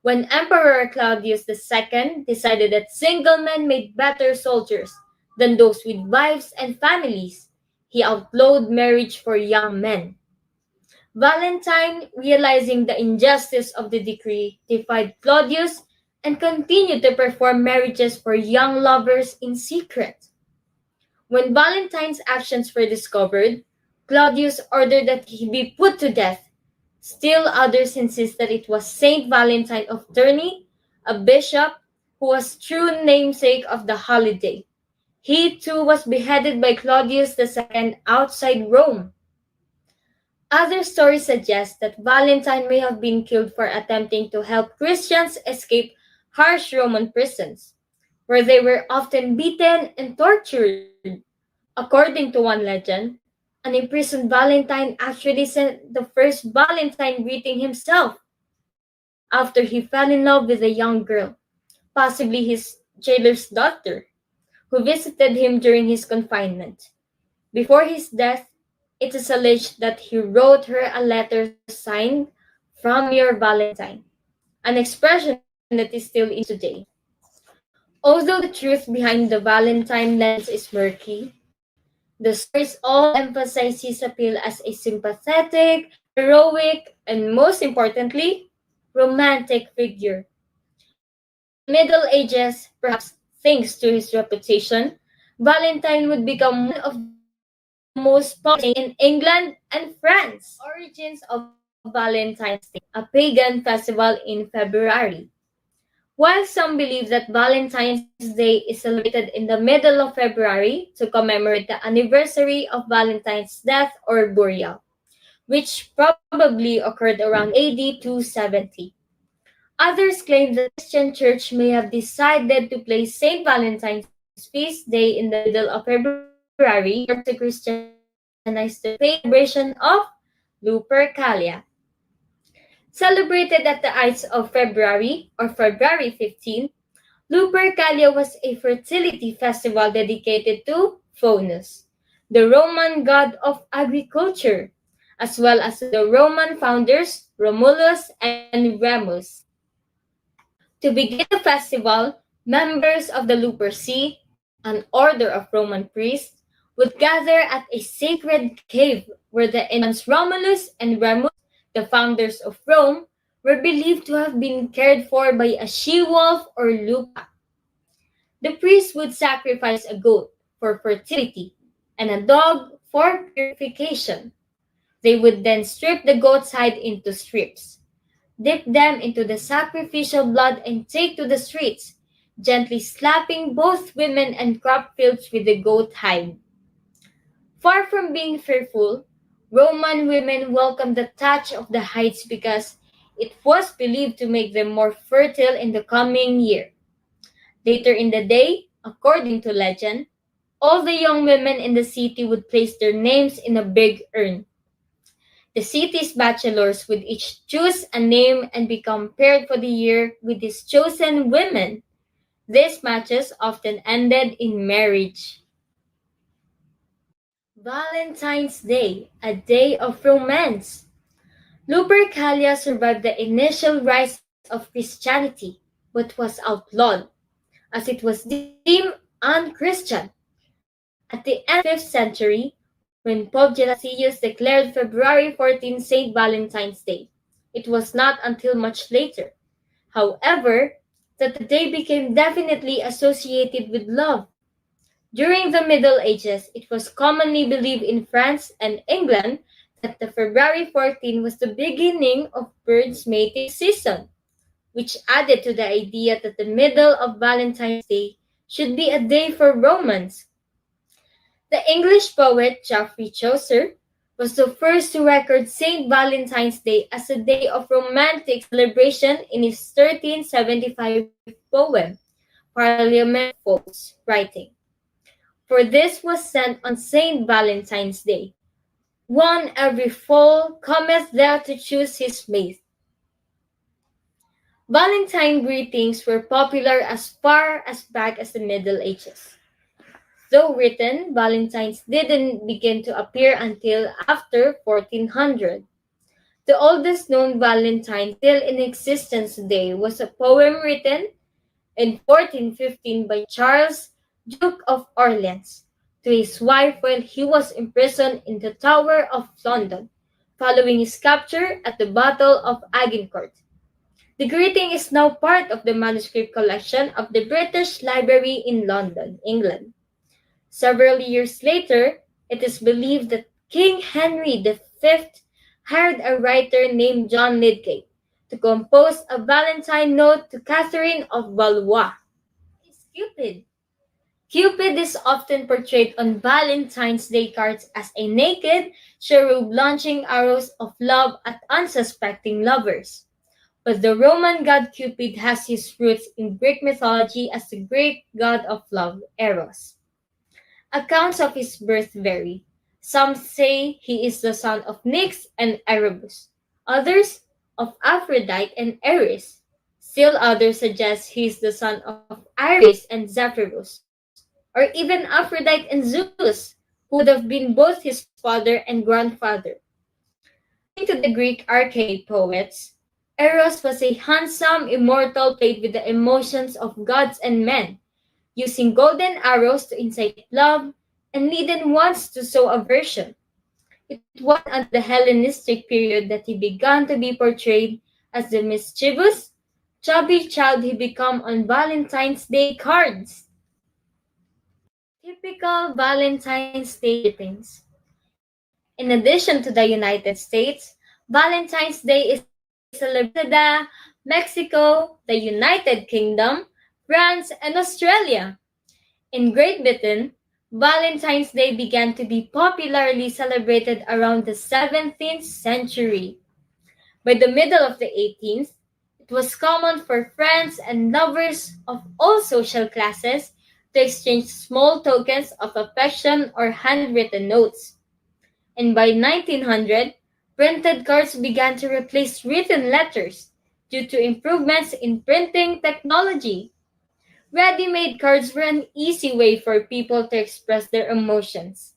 When Emperor Claudius II decided that single men made better soldiers than those with wives and families, he outlawed marriage for young men. Valentine, realizing the injustice of the decree, defied Claudius and continued to perform marriages for young lovers in secret. When Valentine's actions were discovered, Claudius ordered that he be put to death. Still others insist that it was Saint Valentine of Terni, a bishop who was true namesake of the holiday. He too was beheaded by Claudius II outside Rome. Other stories suggest that Valentine may have been killed for attempting to help Christians escape harsh Roman prisons, where they were often beaten and tortured. According to one legend, an imprisoned Valentine actually sent the first Valentine greeting himself after he fell in love with a young girl, possibly his jailer's daughter, who visited him during his confinement. Before his death, it is alleged that he wrote her a letter signed "From your Valentine," an expression that is still in today. Although the truth behind the Valentine legends is murky, the stories all emphasize his appeal as a sympathetic, heroic, and most importantly, romantic figure. In the Middle Ages, perhaps thanks to his reputation, Valentine would become one of the most popular saints in England and France. Origins of Valentine's Day, a pagan festival in February. While some believe that Valentine's Day is celebrated in the middle of February to commemorate the anniversary of Valentine's death or burial, which probably occurred around AD 270. Others claim that the Christian Church may have decided to place St. Valentine's feast day in the middle of February in order to Christianize the pagan celebration of Lupercalia. Celebrated at the Ides of February, or February 15, Lupercalia was a fertility festival dedicated to Faunus, the Roman god of agriculture, as well as the Roman founders Romulus and Remus. To begin the festival, members of the Luperci, an order of Roman priests, would gather at a sacred cave where the infants Romulus and Remus, the founders of Rome, were believed to have been cared for by a she-wolf or lupa. The priests would sacrifice a goat for fertility and a dog for purification. They would then strip the goat's hide into strips, dip them into the sacrificial blood, and take to the streets, gently slapping both women and crop fields with the goat hide. Far from being fearful, Roman women welcomed the touch of the hides because it was believed to make them more fertile in the coming year. Later in the day, according to legend, all the young women in the city would place their names in a big urn. The city's bachelors would each choose a name and become paired for the year with these chosen women. These matches often ended in marriage. Valentine's Day, a day of romance. Lupercalia survived the initial rise of Christianity, but was outlawed, as it was deemed unchristian. At the end of the 5th century, when Pope Gelasius declared February 14 St. Valentine's Day, it was not until much later, however, that the day became definitely associated with love. During the Middle Ages, it was commonly believed in France and England that the February 14 was the beginning of birds' mating season, which added to the idea that the middle of Valentine's Day should be a day for romance. The English poet Geoffrey Chaucer was the first to record St. Valentine's Day as a day of romantic celebration in his 1375 poem, Parliament Folks, writing, "For this was sent on St. Valentine's Day. One every fall cometh there to choose his mate." Valentine greetings were popular as far as back as the Middle Ages. Though written, Valentines didn't begin to appear until after 1400. The oldest known Valentine still in existence today was a poem written in 1415 by Charles, Duke of Orleans, to his wife while he was imprisoned in the Tower of London, following his capture at the Battle of Agincourt. The greeting is now part of the manuscript collection of the British Library in London, England. Several years later, it is believed that King Henry V hired a writer named John Lydgate to compose a Valentine note to Catherine of Valois. Is Cupid. Cupid is often portrayed on Valentine's Day cards as a naked cherub launching arrows of love at unsuspecting lovers. But the Roman god Cupid has his roots in Greek mythology as the great god of love, Eros. Accounts of his birth vary. Some say he is the son of Nyx and Erebus, others of Aphrodite and Ares. Still others suggest he is the son of Ares and Zephyrus, or even Aphrodite and Zeus, who would have been both his father and grandfather. According to the Greek archaic poets, Eros was a handsome immortal played with the emotions of gods and men, using golden arrows to incite love and leading ones to sow aversion. It was under the Hellenistic period that he began to be portrayed as the mischievous, chubby child he became on Valentine's Day cards. Typical Valentine's Day greetings. In addition to the United States, Valentine's Day is celebrated in Canada, Mexico, the United Kingdom, France, and Australia. In Great Britain, Valentine's Day began to be popularly celebrated around the 17th century. By the middle of the 18th, it was common for friends and lovers of all social classes to exchange small tokens of affection or handwritten notes. And by 1900, printed cards began to replace written letters due to improvements in printing technology. Ready-made cards were an easy way for people to express their emotions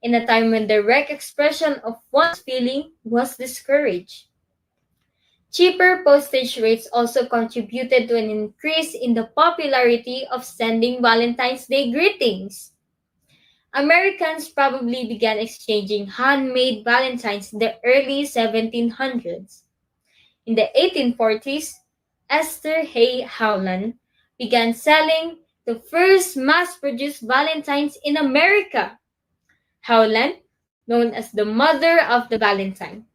in a time when direct expression of one's feeling was discouraged. Cheaper postage rates also contributed to an increase in the popularity of sending Valentine's Day greetings. Americans probably began exchanging handmade valentines in the early 1700s. In the 1840s, Esther Hay Howland began selling the first mass-produced valentines in America. Howland, known as the mother of the Valentine,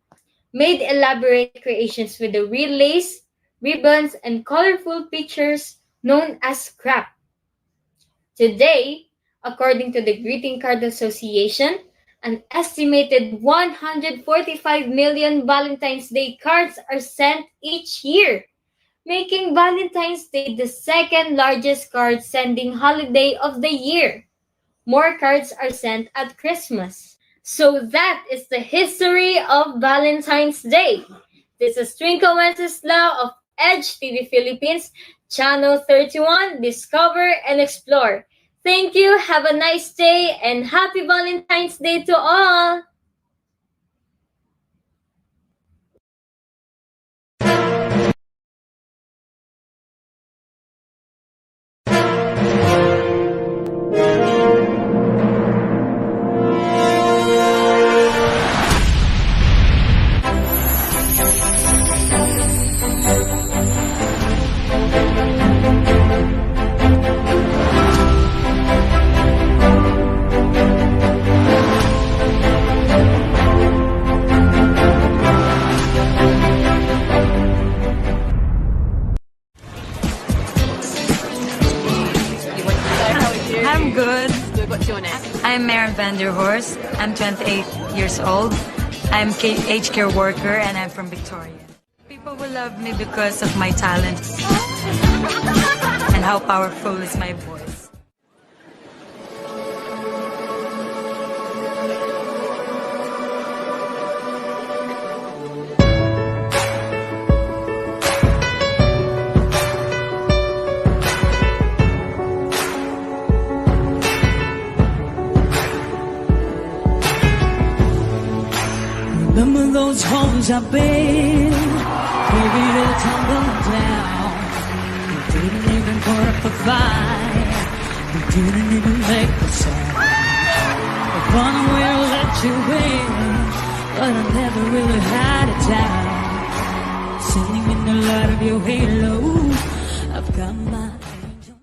made elaborate creations with the real lace, ribbons, and colorful pictures known as scrap. Today, according to the Greeting Card Association, an estimated 145 million Valentine's Day cards are sent each year, making Valentine's Day the second largest card sending holiday of the year. More cards are sent at Christmas. So that is the history of Valentine's Day. This is Twinkle Wenceslao of Edge TV Philippines, Channel 31, Discover and Explore. Thank you, have a nice day, and happy Valentine's Day to all! I'm good. What's your name? I'm Maren van der Horst. I'm 28 years old. I'm aged care worker and I'm from Victoria. People will love me because of my talent and how powerful is my voice. Remember those homes I built, maybe they're tumbling down. We didn't even put up a fight, we didn't even make a sound. I run away to let you in, but I never really had it down. Sitting in the light of your halo, I've got my angel.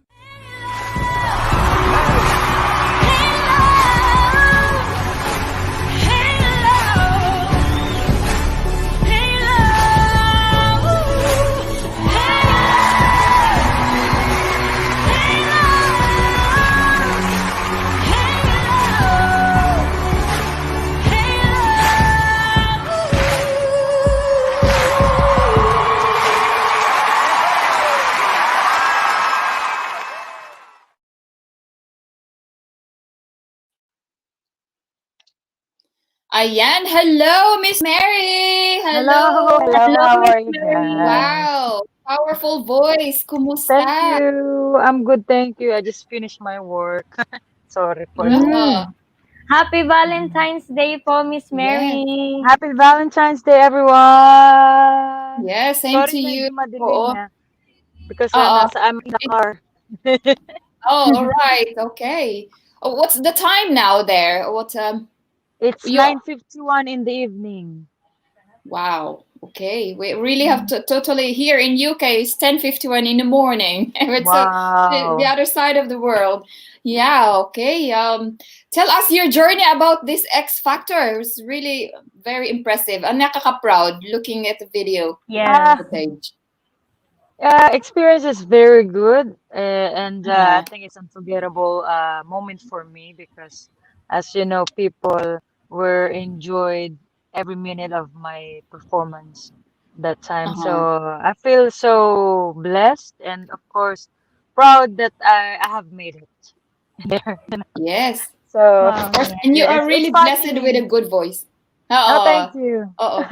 Ayan, hello, Miss Mary! Hello, how are you guys? Wow, powerful voice. Kumusta? Thank you. I'm good, thank you. I just finished my work. Sorry for that. Happy Valentine's Day po, Miss Mary. Happy Valentine's Day, everyone. Yes, same Sorry to medyo you. madilim Oo. na. Because Oo. I'm in the car. Oh, all right. Okay. Oh, what's the time now there? What It's you 9:51 in the evening. Wow. Okay. We really have to totally here in UK it's 10:51 in the morning. It's the Wow. other side of the world. Yeah, okay. Tell us your journey about this X Factor. It was really very impressive. And nakaka-proud looking at the video Yes. footage. Experience is very good, and I Uh-huh. think it's unforgettable moment for me because, as you know, people were enjoyed every minute of my performance that time. So Uh-huh. I feel so blessed and, of course, proud that I have made it there. Yes. So Wow, Of course. yeah. And you yeah, are it's really blessed with a funny. good voice. Oh, Uh-oh. thank you. Uh-oh.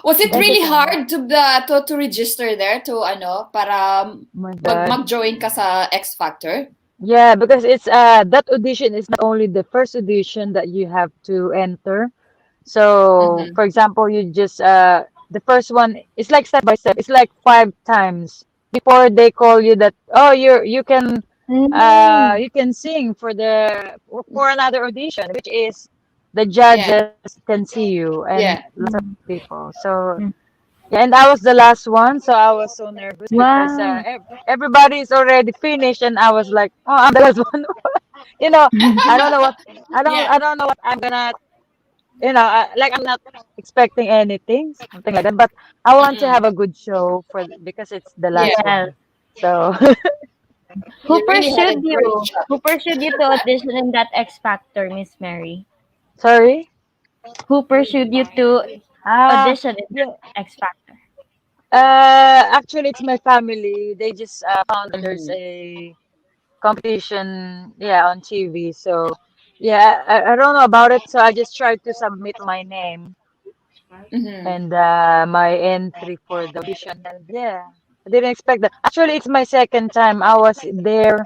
Was it Thank you really so much. hard to register there to ano para My God. mag-join ka sa X Factor? Yeah, because it's that audition is not only the first audition that you have to enter. So, Mm-hmm. for example, you just the first one it's like step by step. It's like 5 times before they call you that oh Mm. you can sing for the for another audition, which is the Yeah. judges can see you and Yeah. lots of Mm. people. So Mm. yeah, and I was the last one, so I was so nervous because Wow. everybody is already finished, and I was like, oh, I'm the last one. You know, I don't know what Yeah. I don't know what I'm gonna like I'm not expecting anything, something like that. But I want to Mm-mm. have a good show because it's the Yeah. last Yes. one. So Who You really had a pursued great you? job. Who pursued you to audition in that X Factor, Miss Mary? sorry. Who pursued you to audition in that Yeah. X Factor? Actually, it's my family. They just found that there's Mm-hmm. a competition, yeah, on TV. So yeah, I don't know about it. So I just tried to submit my name Mm-hmm. and my entry for the audition. And yeah, I didn't expect that. Actually, it's my second time. I was there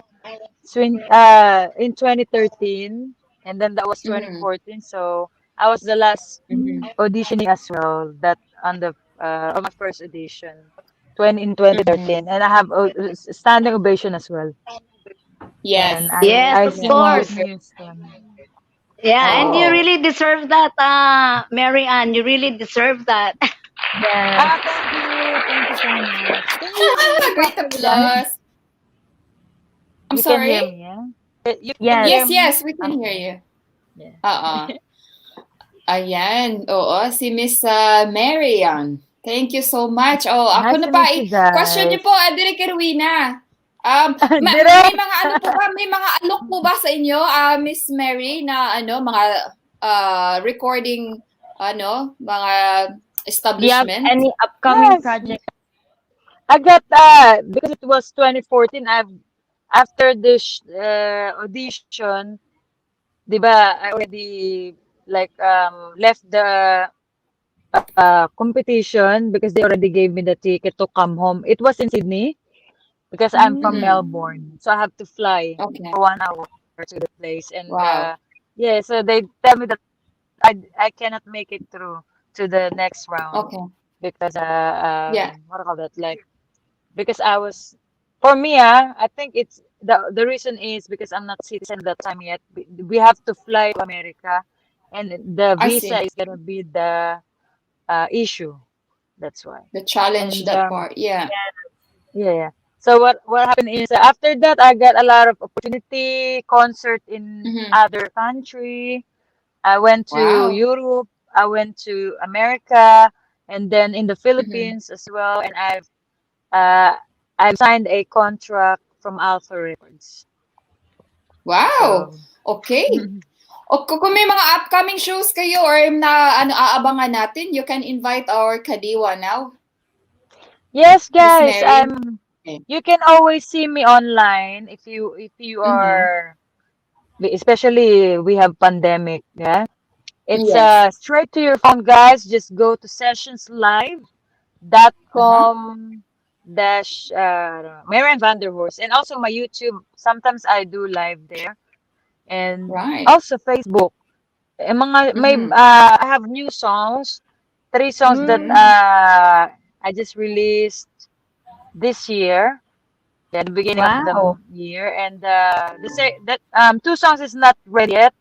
in 2013, and then that was Mm-hmm. 2014. So I was the last Mm-hmm. auditioning as well. That on the on my first audition, 2013, Mm-hmm. and I have a standing ovation as well. Yes. And Yes, I of Yes. sing course. Whitney Houston. Yeah, and you Oh. really deserve that, Mary Ann. You really deserve that. Yes. Thank you so much. Can you hear me Great properly, guys? applause. I'm You can hear sorry? me, yeah? You can Yes. hear Yes, me? yes, we can hear Okay. you. Yeah. Oo. Ayan. Oo, si Miss Mary yan. Thank you so much. Oh, ako Nice na to pa. meet you Question niyo guys. po, Direk Erwina. May Direct. mga ano po ba? May mga alok po ba sa inyo, Miss Mary, na ano, mga recording, ano, mga Do you have establishment? any upcoming Yes. project? I got because it was 2014. After this audition, 'di ba? I already like left the competition because they already gave me the ticket to come home. It was in Sydney because I'm from Mm. Mm-hmm. Melbourne, so I have to fly Okay. for 1 hour to the place. And Wow. yeah, so they tell me that I cannot make it through to the next round Okay. because Yeah. what do you call that, like because I was for me I think it's the reason is because I'm not citizen that time yet. We have to fly to America, and the I visa see. is gonna be the issue. That's why. The challenge, And that part. Yeah. yeah, yeah. So what happened is after that I got a lot of opportunity concert in Mm-hmm. other country. I went to Wow. Europe, I went to America, and then in the Mm-hmm. Philippines as well. And uh, I've signed a contract from Alpha Records. Wow. So Okay. O kung may mga upcoming shows kayo or na ano aabangan natin, you can invite our Kadiwa now, yes, Miss guys, Mary. Okay. you can always see me online if you Mm-hmm. are, especially we have pandemic, yeah. It's Yes. straight to your phone, guys. Just go to Uh-huh. sessionslive.com dash Marian Vanderhorst, and also my YouTube. Sometimes I do live there, and Right. also Facebook. Mm-hmm. I have new songs, 3 songs that Mm-hmm. Mm. I just released this year. Yeah, the beginning of the Wow. year, and that 2 songs is not ready yet,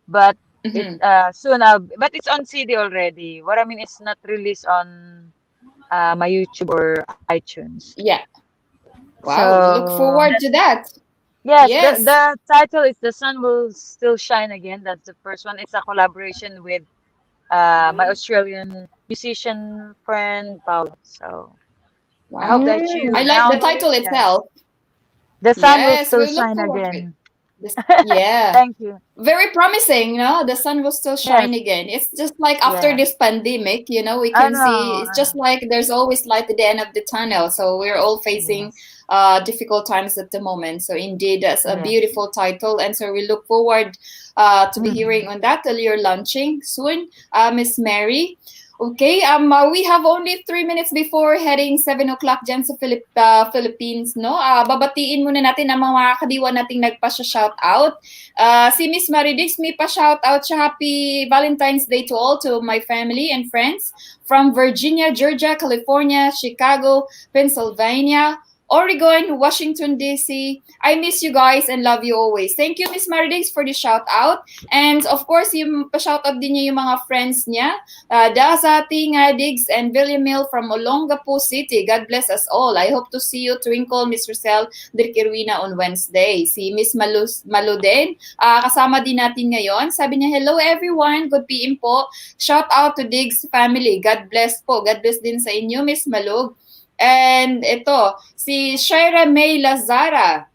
but it Mhm. soon. But it's on CD already. What I mean, it's not released on my YouTube or iTunes. Yeah. Wow, we look So forward to that. yes, the Yes. the title is "The Sun Will Still Shine Again." That's the first one. It's a collaboration with my Australian musician friend Paul. So I hope Wow. that I you like the download it. title Yes, itself. the sun will Yes, still we look shine forward to it. again. Yeah. Thank you. Very promising, no? The sun will still Yes, shine again. It's just like after yeah. this pandemic, we I can know. see it's I just know. like there's always light at the end of the tunnel. So we're all facing Yes, difficult times at the moment. So indeed, that's a yes. beautiful title. And so we look forward to be hearing Mhm. on that till you're launching soon, Miss Mary. Okay, we have only 3 minutes before heading 7 o'clock dyan sa Philippines, no? Babatiin muna natin ang mga kadiwa nating nagpa-shout out. Si Miss Maridix, may pa-shout out siya. Happy Valentine's Day to all, to my family and friends from Virginia, Georgia, California, Chicago, Pennsylvania, Oregon, Washington, D.C. I miss you guys and love you always. Thank you, Miss Maridix, for the shout out. And of course, yung pa-shout out din niya yung mga friends niya. Daza, Tinga, Diggs, and Villamil from Olongapo City. God bless us all. I hope to see you, Twinkle, Miss Rosel Dirkirwina on Wednesday. Si Miss Malu din, kasama din natin ngayon. Sabi niya, hello everyone, good PM po. Shout out to Diggs family. God bless po. God bless din sa inyo, Miss Malug. And ito, si Shaira May Lazara.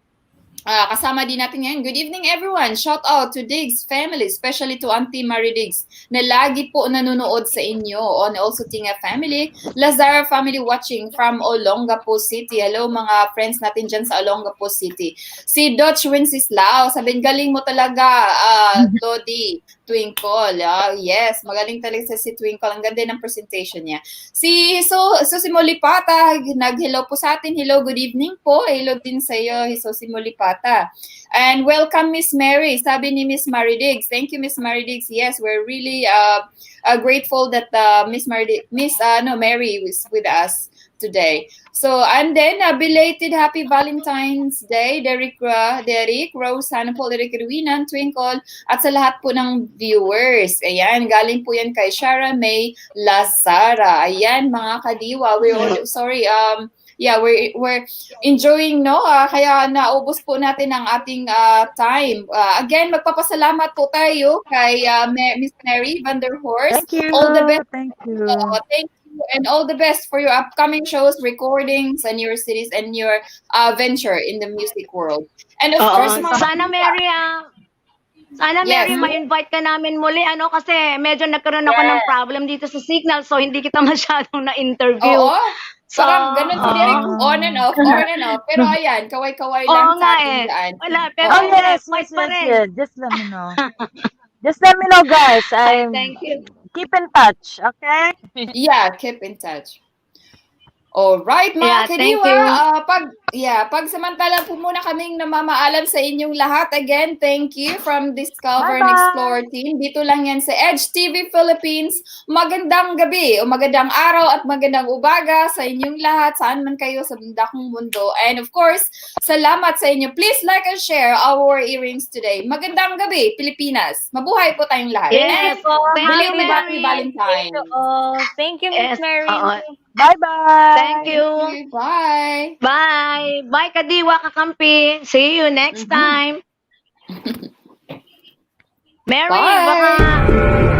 Kasama din natin ngayon. Good evening everyone. Shout out to Diggs family, especially to Auntie Marie Diggs na lagi po nanonood sa inyo. And also Tinga family, Lazara family watching from Olongapo City. Hello mga friends natin dyan sa Olongapo City. Si Dutch Wenceslao, sabihin galing mo talaga, Lodi. Twinkle. Yes, magaling talaga si Twinkle. Ang ganda ng presentation niya. Si Molipata, nag-hello po sa atin. Hello, good evening po. Hello din sa iyo, si Molipata. And welcome, Miss Mary. Sabi ni Miss Maridiggs. Thank you, Miss Maridiggs. Yes, we're really grateful that Miss Mary is with us today. So, and then, belated Happy Valentine's Day, Derek, Rose, Paul, Derek Ruinan, Twinkle, at sa lahat po ng viewers. Ayan, galing po yan kay Shara May Lazara. Ayan, mga kadiwa, we're enjoying, no? Kaya naubos po natin ang ating time. Again, magpapasalamat po tayo kay Miss Mary van der Horst. Thank you. All the best. Thank you. Thank you and all the best for your upcoming shows, recordings, and your cities and your venture in the music world. And of course, Sana Mary, Yes. ma-invite ka namin muli, kasi medyo nagkaroon ako ng problem dito sa signal, so hindi kita masyadong na-interview. Oo. So, Parang ganun si Derek, on and off. Pero ayan, kaway-kaway lang Oo sa nga ating daan. Wala, pero Oh yes, fight yes, pa yes, rin. yes. Just let me know. Just let me know, guys. Thank you. Keep in touch, okay? Yeah, keep in touch. Alright, mga Yeah, thank kadiwa, you. pagsamantala po muna kaming namamaalam sa inyong lahat. Again, thank you from Discover and Bye-bye. Explore team. Dito lang yan sa Edge TV Philippines. Magandang gabi o magandang araw at magandang umaga sa inyong lahat, saan man kayo sa bundakong mundo. And of course, salamat sa inyo. Please like and share our earrings today. Magandang gabi, Pilipinas. Mabuhay po tayong lahat. Yes. Thank you, Belated Happy Mary. Valentine. Thank you, Miss Yes. Mary. Bye-bye. Thank you. Bye. Bye. Bye, Kadiwa Kakampi. See you next time. Mary, Bye. baka